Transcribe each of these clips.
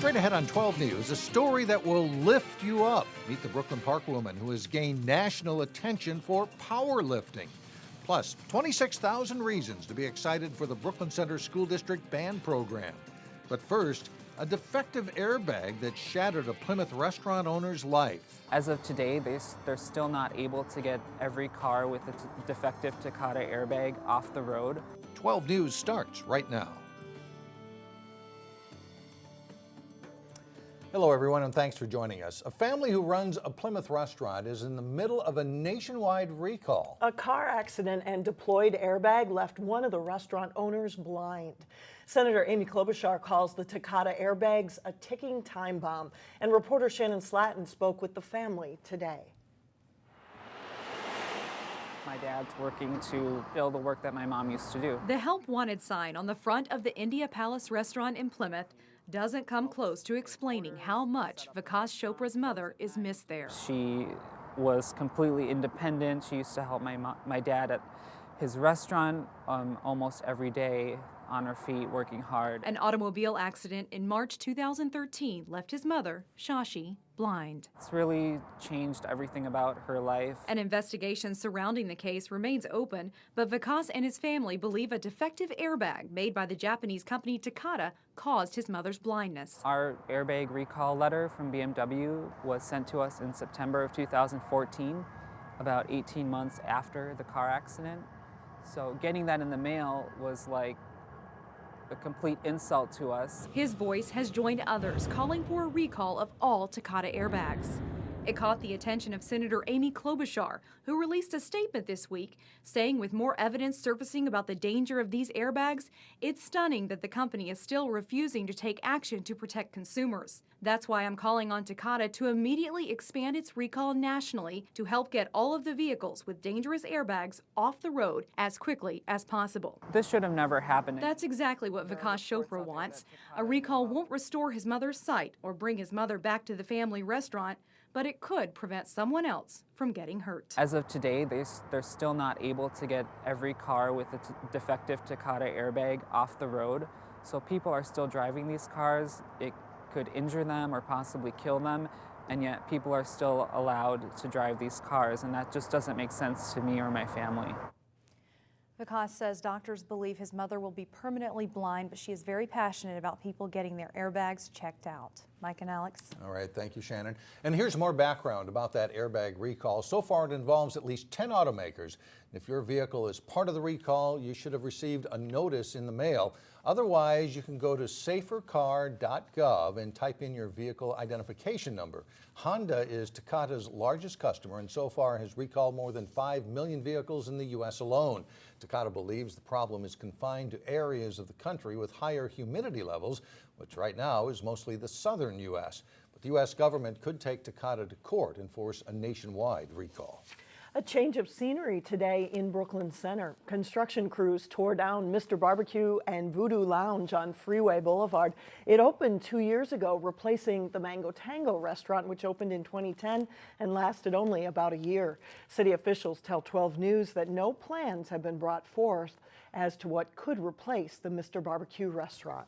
Straight ahead on 12 News, a story that will lift you up. Meet the Brooklyn Park woman who has gained national attention for powerlifting. Plus, 26,000 reasons to be excited for the Brooklyn Center School District band program. But first, a defective airbag that shattered a Plymouth restaurant owner's life. As of today, they're still not able to get every car with a defective Takata airbag off the road. 12 News starts right now. Hello, everyone, and thanks for joining us. A family who runs a Plymouth restaurant is in the middle of a nationwide recall. A car accident and deployed airbag left one of the restaurant owners blind. Senator Amy Klobuchar calls the Takata airbags a ticking time bomb, and reporter Shannon Slatton spoke with the family today. My dad's working to fill the work that my mom used to do. The Help Wanted sign on the front of the India Palace restaurant in Plymouth doesn't come close to explaining how much Vikas Chopra's mother is missed there. She was completely independent. She used to help my dad at his restaurant almost every day, on her feet, working hard. An automobile accident in March 2013 left his mother, Shashi, blind. It's really changed everything about her life. An investigation surrounding the case remains open, but Vikas and his family believe a defective airbag made by the Japanese company Takata caused his mother's blindness. Our airbag recall letter from BMW was sent to us in September of 2014, about 18 months after the car accident. So getting that in the mail was like a complete insult to us. His voice has joined others calling for a recall of all Takata airbags. It caught the attention of Senator Amy Klobuchar, who released a statement this week saying with more evidence surfacing about the danger of these airbags, it's stunning that the company is still refusing to take action to protect consumers. That's why I'm calling on Takata to immediately expand its recall nationally to help get all of the vehicles with dangerous airbags off the road as quickly as possible. This should have never happened. That's exactly what Vikas Chopra wants. A recall won't restore his mother's sight or bring his mother back to the family restaurant, but it could prevent someone else from getting hurt. As of today, they're still not able to get every car with a defective Takata airbag off the road. So people are still driving these cars. It could injure them or possibly kill them, and yet people are still allowed to drive these cars, and that just doesn't make sense to me or my family. Vikas says doctors believe his mother will be permanently blind, but she is very passionate about people getting their airbags checked out. Mike and Alex. All right, thank you, Shannon. And here's more background about that airbag recall. So far, it involves at least 10 automakers. If your vehicle is part of the recall, you should have received a notice in the mail. Otherwise, you can go to safercar.gov and type in your vehicle identification number. Honda is Takata's largest customer and so far has recalled more than 5 million vehicles in the U.S. alone. Takata believes the problem is confined to areas of the country with higher humidity levels, which right now is mostly the southern U.S. But the U.S. government could take Takata to court and force a nationwide recall. A change of scenery today in Brooklyn Center. Construction crews tore down Mr. Barbecue and Voodoo Lounge on Freeway Boulevard. It opened 2 years ago, replacing the Mango Tango restaurant, which opened in 2010 and lasted only about a year. City officials tell 12 News that no plans have been brought forth as to what could replace the Mr. Barbecue restaurant.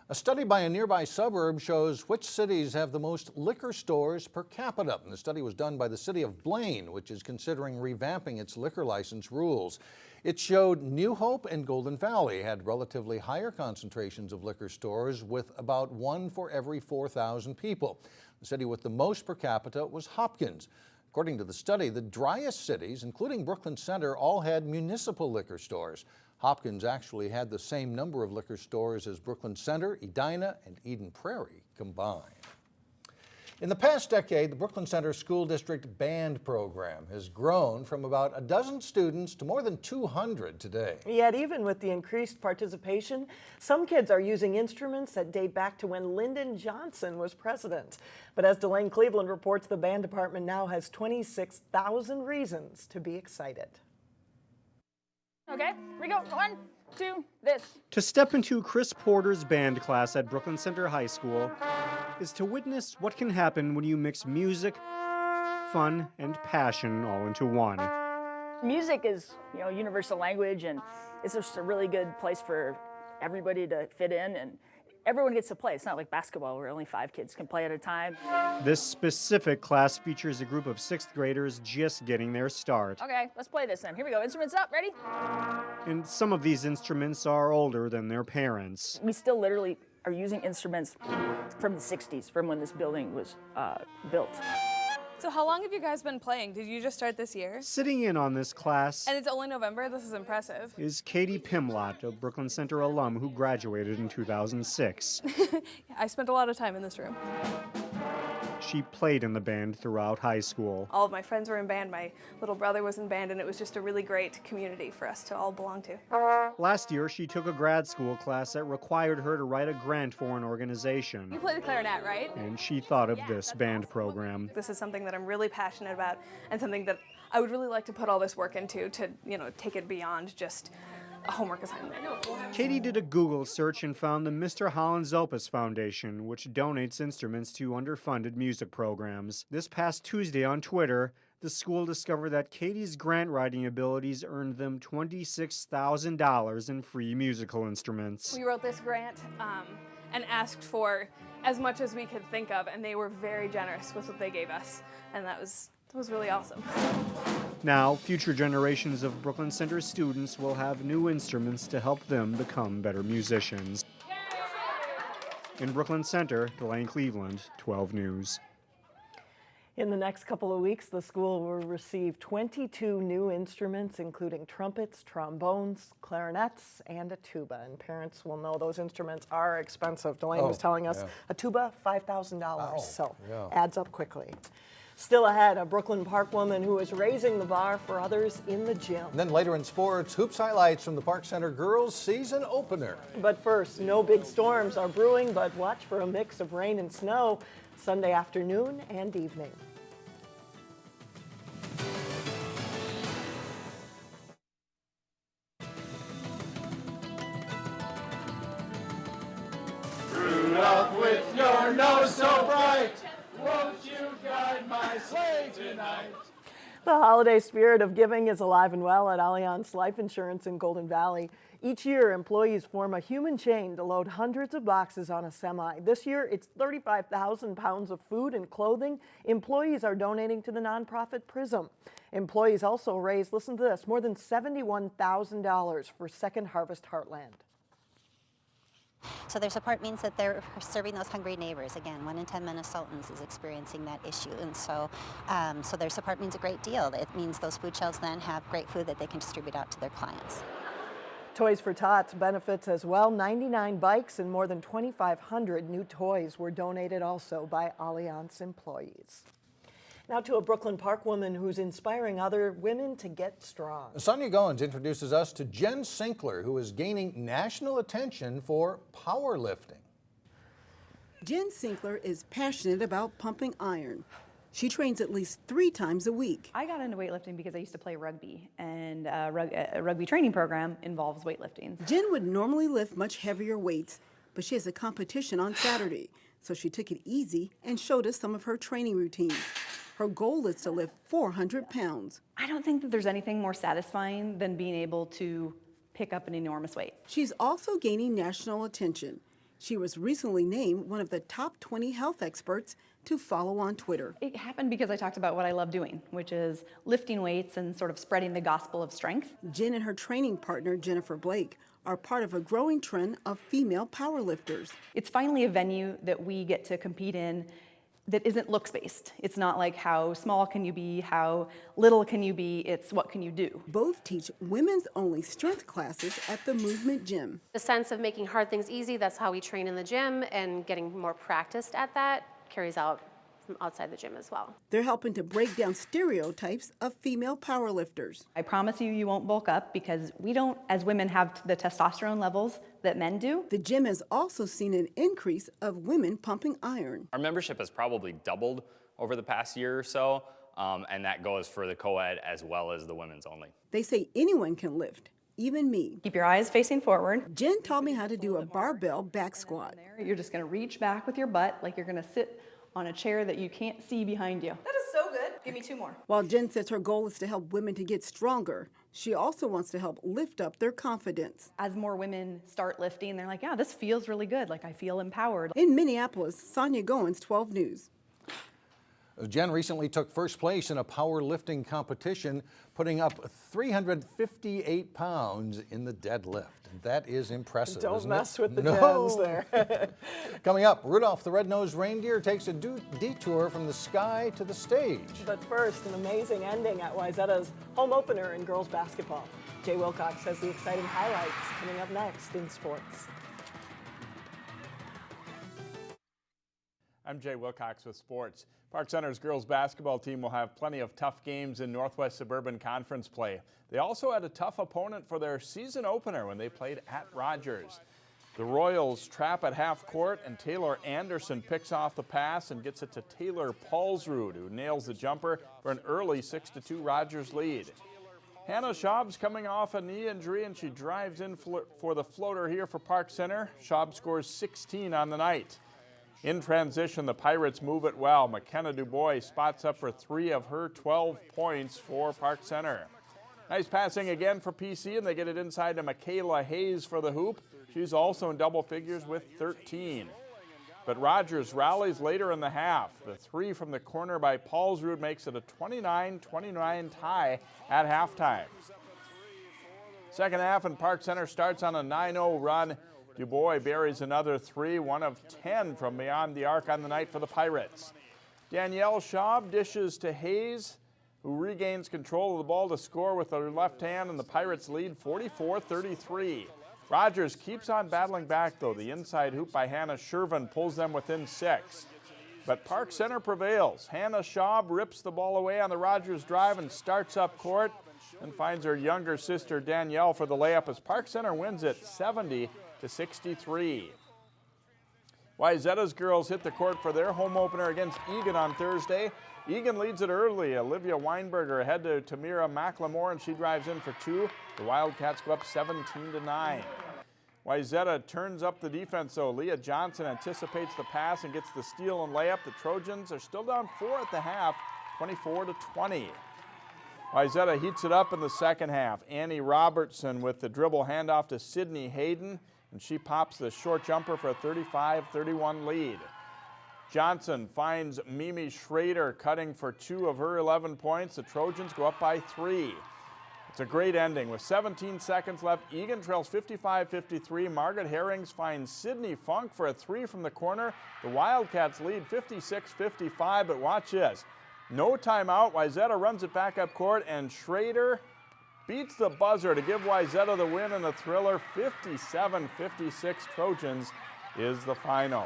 A study by a nearby suburb shows which cities have the most liquor stores per capita. And the study was done by the city of Blaine, which is considering revamping its liquor license rules. It showed New Hope and Golden Valley had relatively higher concentrations of liquor stores, with about one for every 4,000 people. The city with the most per capita was Hopkins. According to the study, the driest cities, including Brooklyn Center, all had municipal liquor stores. Hopkins actually had the same number of liquor stores as Brooklyn Center, Edina, and Eden Prairie combined. In the past decade, the Brooklyn Center School District band program has grown from about a dozen students to more than 200 today. Yet even with the increased participation, some kids are using instruments that date back to when Lyndon Johnson was president. But as Delane Cleveland reports, the band department now has 26,000 reasons to be excited. Okay, here we go. 1, 2, this. To step into Chris Porter's band class at Brooklyn Center High School is to witness what can happen when you mix music, fun, and passion all into one. Music is, universal language, and it's just a really good place for everybody to fit in. And everyone gets to play. It's not like basketball where only 5 kids can play at a time. This specific class features a group of 6th graders just getting their start. Okay, let's play this then. Here we go. Instruments up. Ready? And some of these instruments are older than their parents. We still literally are using instruments from the 60s, from when this building was built. So how long have you guys been playing? Did you just start this year? Sitting in on this class And it's only November? This is impressive. is Katie Pimlott, a Brooklyn Center alum who graduated in 2006. I spent a lot of time in this room. She played in the band throughout high school. All of my friends were in band, my little brother was in band, and it was just a really great community for us to all belong to. Last year, she took a grad school class that required her to write a grant for an organization. You play the clarinet, right? And she thought of this band program. This is something that I'm really passionate about and something that I would really like to put all this work into to, take it beyond just a homework assignment. Katie did a Google search and found the Mr. Holland's Opus Foundation, which donates instruments to underfunded music programs. This past Tuesday on Twitter, the school discovered that Katie's grant writing abilities earned them $26,000 in free musical instruments. We wrote this grant and asked for as much as we could think of, and they were very generous with what they gave us, and that was really awesome. Now, future generations of Brooklyn Center students will have new instruments to help them become better musicians. In Brooklyn Center, Delane Cleveland, 12 News. In the next couple of weeks, the school will receive 22 new instruments, including trumpets, trombones, clarinets, and a tuba. And parents will know those instruments are expensive. Delane was telling us a tuba, $5,000, so adds up quickly. Still ahead, a Brooklyn Park woman who is raising the bar for others in the gym. And then later in sports, hoops highlights from the Park Center girls season opener. But first, no big storms are brewing, but watch for a mix of rain and snow Sunday afternoon and evening. Rudolph, with your nose so bright, won't you guide my sleigh tonight? The holiday spirit of giving is alive and well at Allianz Life Insurance in Golden Valley. Each year, employees form a human chain to load hundreds of boxes on a semi. This year, it's 35,000 pounds of food and clothing employees are donating to the nonprofit Prism. Employees also raised, listen to this, more than $71,000 for Second Harvest Heartland. So their support means that they're serving those hungry neighbors. Again, 1 in 10 Minnesotans is experiencing that issue, and so their support means a great deal. It means those food shelves then have great food that they can distribute out to their clients. Toys for Tots benefits as well. 99 bikes and more than 2,500 new toys were donated also by Allianz employees. Now to a Brooklyn Park woman who's inspiring other women to get strong. Sonia Goins introduces us to Jen Sinkler, who is gaining national attention for powerlifting. Jen Sinkler is passionate about pumping iron. She trains at least 3 times a week. I got into weightlifting because I used to play rugby, and a rugby training program involves weightlifting. Jen would normally lift much heavier weights, but she has a competition on Saturday, so she took it easy and showed us some of her training routines. Her goal is to lift 400 pounds. I don't think that there's anything more satisfying than being able to pick up an enormous weight. She's also gaining national attention. She was recently named one of the top 20 health experts to follow on Twitter. It happened because I talked about what I love doing, which is lifting weights and sort of spreading the gospel of strength. Jen and her training partner, Jennifer Blake, are part of a growing trend of female powerlifters. It's finally a venue that we get to compete in that isn't looks-based. It's not like how small can you be, how little can you be, it's what can you do. Both teach women's-only strength classes at the Movement Gym. The sense of making hard things easy, that's how we train in the gym, and getting more practiced at that carries out from outside the gym as well. They're helping to break down stereotypes of female powerlifters. I promise you won't bulk up because we don't, as women, have the testosterone levels that men do. The gym has also seen an increase of women pumping iron. Our membership has probably doubled over the past year or so, and that goes for the co-ed as well as the women's only. They say anyone can lift, even me. Keep your eyes facing forward. Jen taught me how to do a barbell back squat. You're just gonna reach back with your butt like you're gonna sit on a chair that you can't see behind you. That is so good. Give me 2 more. While Jen says her goal is to help women to get stronger, she also wants to help lift up their confidence. As more women start lifting, they're like, yeah, this feels really good. Like I feel empowered. In Minneapolis, Sonia Goins, 12 News. Jen recently took first place in a powerlifting competition, putting up 358 pounds in the deadlift. That is impressive. Don't mess with the No. Jens there. Coming up, Rudolph the Red-Nosed Reindeer takes a detour from the sky to the stage. But first, an amazing ending at Wayzata's home opener in girls basketball. Jay Wilcox has the exciting highlights coming up next in sports. I'm Jay Wilcox with sports. Park Center's girls basketball team will have plenty of tough games in Northwest Suburban Conference play. They also had a tough opponent for their season opener when they played at Rogers. The Royals trap at half court, and Taylor Anderson picks off the pass and gets it to Taylor Paulsrud, who nails the jumper for an early 6-2 Rogers lead. Hannah Schaub's coming off a knee injury, and she drives in for the floater here for Park Center. Schaub scores 16 on the night. In transition, the Pirates move it well. McKenna Dubois spots up for 3 of her 12 points for Park Center. Nice passing again for PC, and they get it inside to Michaela Hayes for the hoop. She's also in double figures with 13. But Rogers rallies later in the half. The 3 from the corner by Paulsrud makes it a 29-29 tie at halftime. Second half, and Park Center starts on a 9-0 run. Dubois buries another 3, 1 of 10 from beyond the arc on the night for the Pirates. Danielle Schaub dishes to Hayes, who regains control of the ball to score with her left hand, and the Pirates lead 44-33. Rogers keeps on battling back, though. The inside hoop by Hannah Shervin pulls them within 6. But Park Center prevails. Hannah Schaub rips the ball away on the Rogers drive and starts up court and finds her younger sister Danielle for the layup as Park Center wins it 70-63. Wayzata's girls hit the court for their home opener against Eagan on Thursday. Eagan leads it early. Olivia Weinberger ahead to Tamira McLemore, and she drives in for 2. The Wildcats go up 17-9. Wayzata turns up the defense, though. Leah Johnson anticipates the pass and gets the steal and layup. The Trojans are still down 4 at the half, 24-20. Wayzata heats it up in the second half. Annie Robertson with the dribble handoff to Sydney Hayden, and she pops the short jumper for a 35-31 lead. Johnson finds Mimi Schrader cutting for 2 of her 11 points. The Trojans go up by 3. It's a great ending. With 17 seconds left, Eagan trails 55-53. Margaret Herrings finds Sydney Funk for a 3 from the corner. The Wildcats lead 56-55, but watch this. No timeout. Wayzata runs it back up court, and Schrader beats the buzzer to give Wayzata the win in a thriller. 57-56 Trojans is the final.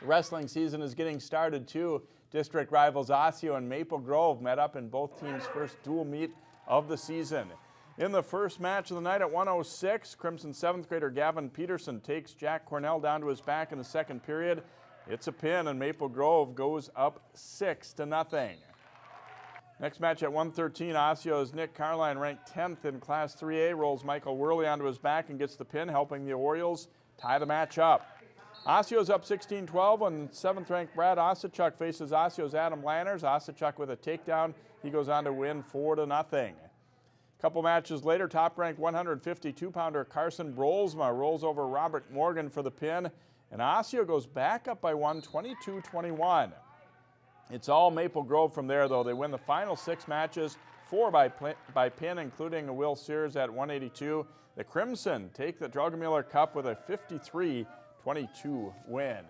The wrestling season is getting started too. District rivals Osseo and Maple Grove met up in both teams' first dual meet of the season. In the first match of the night at 106, Crimson 7th grader Gavin Peterson takes Jack Cornell down to his back in the second period. It's a pin, and Maple Grove goes up 6-0. Next match at 113, Osseo's Nick Carline, ranked 10th in Class 3A, rolls Michael Worley onto his back and gets the pin, helping the Orioles tie the match up. Osseo's up 16-12 when 7th-ranked Brad Osachuk faces Osseo's Adam Lanners. Osachuk with a takedown. He goes on to win 4-0. Couple matches later, top-ranked 152-pounder Carson Brolsma rolls over Robert Morgan for the pin, and Osseo goes back up by 1, 22-21. It's all Maple Grove from there, though. They win the final 6 matches, 4 by pin, including Will Sears at 182. The Crimson take the Drogamiller Cup with a 53-22 win.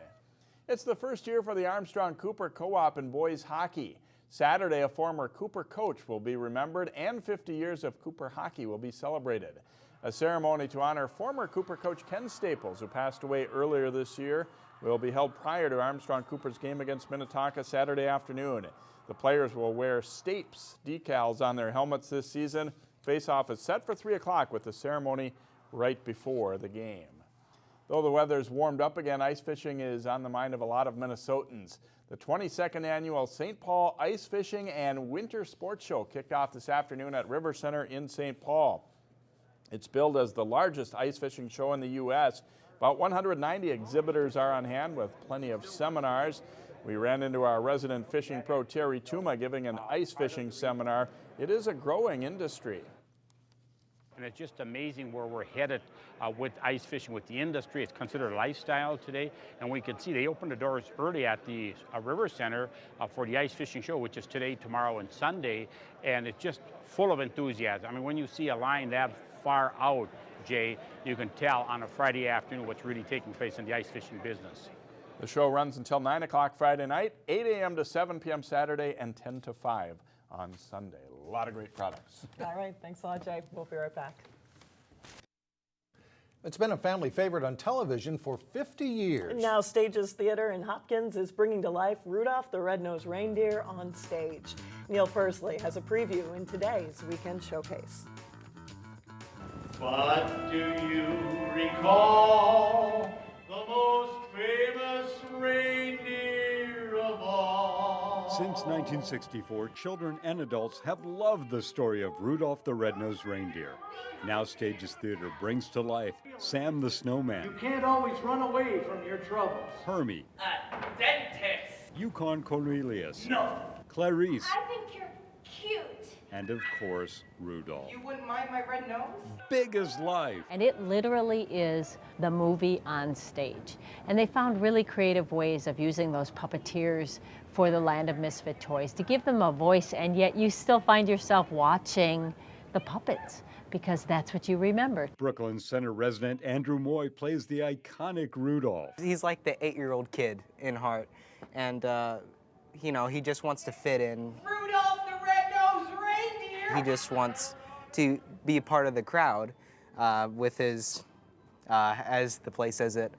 It's the first year for the Armstrong Cooper Co-op in boys hockey. Saturday, a former Cooper coach will be remembered, and 50 years of Cooper hockey will be celebrated. A ceremony to honor former Cooper coach Ken Staples, who passed away earlier this year, will be held prior to Armstrong Cooper's game against Minnetonka Saturday afternoon. The players will wear Stapes decals on their helmets this season. Face-off is set for 3 o'clock with the ceremony right before the game. Though the weather's warmed up again, ice fishing is on the mind of a lot of Minnesotans. The 22nd annual St. Paul Ice Fishing and Winter Sports Show kicked off this afternoon at River Center in St. Paul. It's billed as the largest ice fishing show in the U.S. About 190 exhibitors are on hand with plenty of seminars. We ran into our resident fishing pro, Terry Tuma, giving an ice fishing seminar. It is a growing industry. And it's just amazing where we're headed with ice fishing, with the industry. It's considered a lifestyle today. And we can see they opened the doors early at the River Center for the ice fishing show, which is today, tomorrow, and Sunday. And it's just full of enthusiasm. I mean, when you see a line that far out, Jay, you can tell on a Friday afternoon what's really taking place in the ice fishing business. The show runs until 9 o'clock Friday night, 8 a.m. to 7 p.m. Saturday, and 10 to 5 on Sunday. A lot of great products. All right, thanks a lot, Jay. We'll be right back. It's been a family favorite on television for 50 years. Now Stages Theater in Hopkins is bringing to life Rudolph the Red-Nosed Reindeer on stage. Neil Persley has a preview in today's Weekend Showcase. But do you recall the most famous reindeer of all? Since 1964, children and adults have loved the story of Rudolph the Red-Nosed Reindeer. Now Stages Theater brings to life Sam the Snowman. You can't always run away from your troubles. Hermie. Dentist. Yukon Cornelius. No. Clarice. I think you're cute. And of course, Rudolph. You wouldn't mind my red nose? Big as life. And it literally is the movie on stage. And they found really creative ways of using those puppeteers for the Land of Misfit Toys to give them a voice, and yet you still find yourself watching the puppets because that's what you remember. Brooklyn Center resident Andrew Moy plays the iconic Rudolph. He's like the 8-year-old kid in heart, and you know, he just wants to fit in. Rudolph the Red-Nosed Reindeer! He just wants to be a part of the crowd with his, as the play says it,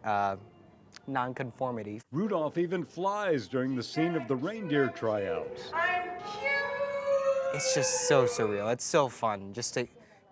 nonconformity. Rudolph even flies during the scene of the reindeer tryouts. I'm cute! It's just so surreal. It's so fun just to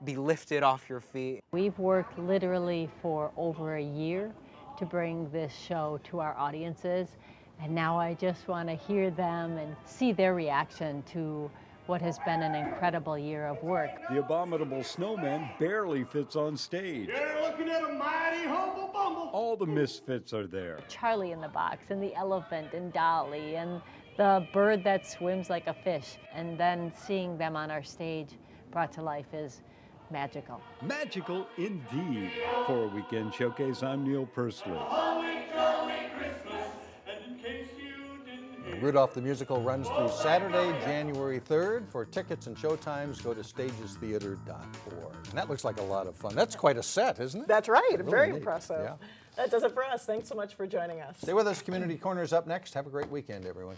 be lifted off your feet. We've worked literally for over a year to bring this show to our audiences, and now I just want to hear them and see their reaction to what has been an incredible year of work. The abominable snowman barely fits on stage. You're looking at a mighty humble bumble. All the misfits are there. Charlie in the Box, and the elephant, and Dolly, and the bird that swims like a fish, and then seeing them on our stage brought to life is magical. Magical indeed. For a Weekend Showcase, I'm Neil Persley. Rudolph the Musical runs through Saturday, January 3rd. For tickets and showtimes, go to stagestheater.org. And that looks like a lot of fun. That's quite a set, isn't it? That's right, Really very neat. impressive. Yeah. That does it for us. Thanks so much for joining us. Stay with us. Community Corner's up next. Have a great weekend, everyone.